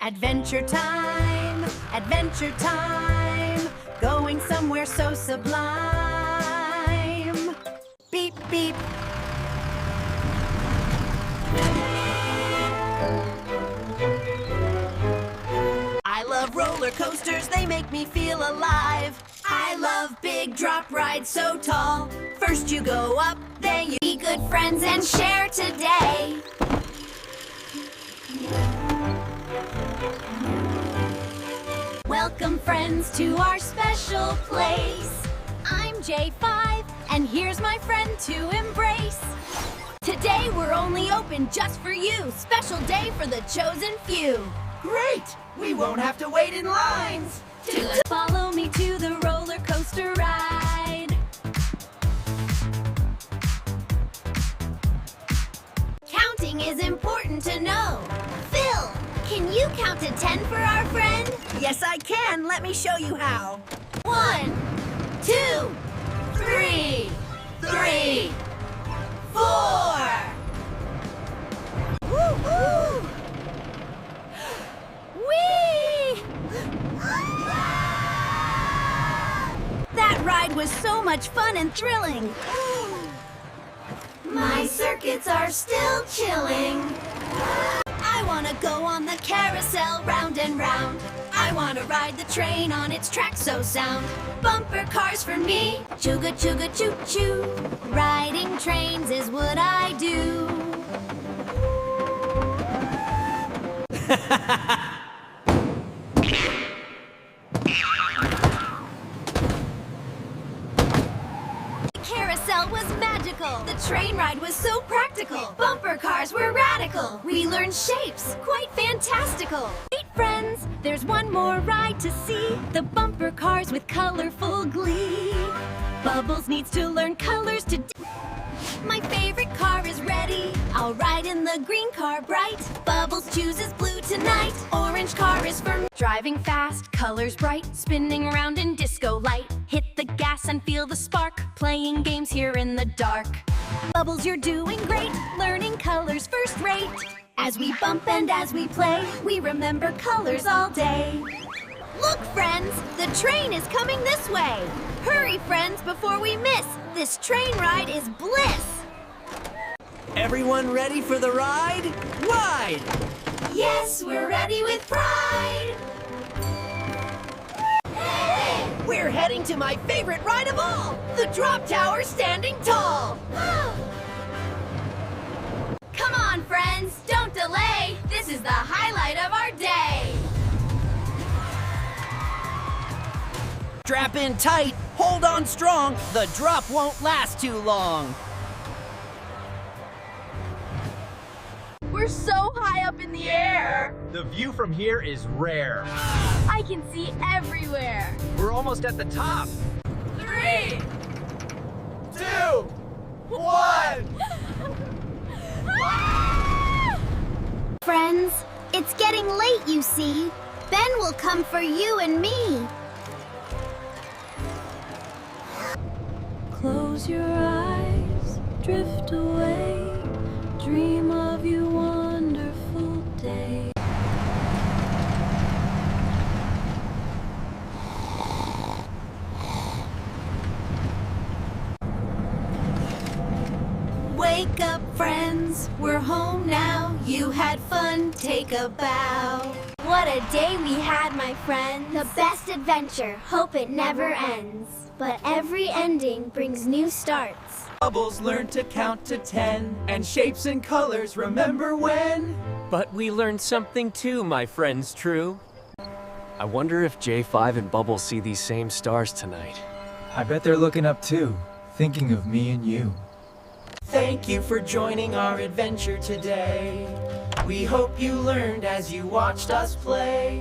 Adventure time, going somewhere so sublime. Beep, beep. I love roller coasters, they make me feel alive. I love big drop rides so tall. First you go up, then you be good friends and share today. Welcome friends to our special place. I'm J5 and here's my friend to embrace. Today we're only open just for you. Special day for the chosen few. Great! We won't have to wait in lines. Follow me to the roller coaster ride. Counting is important to know. Phil, can you count to 10 for our friend? Yes, I can. Let me show you how. 1, 2, 3, 4. Woo-hoo! Whee! That ride was so much fun and thrilling. My circuits are still chilling. I want to go on the carousel round and round. I want to ride the train on its track so sound. Bumper cars for me, chugga chugga choo choo. Riding trains is what I do. Carousel was magical. The train ride was so practical. Bumper cars were radical. We learned shapes, quite fantastical. Wait, friends, there's one more ride to see. The bumper cars with colorful glee. Bubbles needs to learn colors to My favorite car is ready. I'll ride in the green car bright. Bubbles chooses blue tonight. Orange car is for me. Driving fast, colors bright. Spinning around in disco light. Hit the gas and feel the spark. Playing games here in the dark. Bubbles, you're doing great. Learning colors first rate. As we bump and as we play, we remember colors all day. Look, friends, the train is coming this way. Hurry, friends, before we miss. This train ride is bliss. Everyone ready for the ride? Ride! Yes, we're ready with pride. Hey! We're heading to my favorite ride of all, the drop tower standing tall. Come on, friends, don't delay. This is the highlight of our day. Strap in tight, hold on strong. The drop won't last too long. We're so high up in the air. The view from here is rare. I can see everywhere. We're almost at the top. 3, 2, 1. Friends, it's getting late, you see. Ben will come for you and me. Close your eyes, drift away, dream of your wonderful day. Wake up, friends, we're home now. You had fun, take a bow. What a day we had, my friends. The best adventure, hope it never ends. But every ending brings new starts. Bubbles learn to count to 10, and shapes and colors remember when. But we learned something too, my friends true. I wonder if J5 and Bubbles see these same stars tonight. I bet they're looking up too, thinking of me and you. Thank you for joining our adventure today. We hope you learned as you watched us play.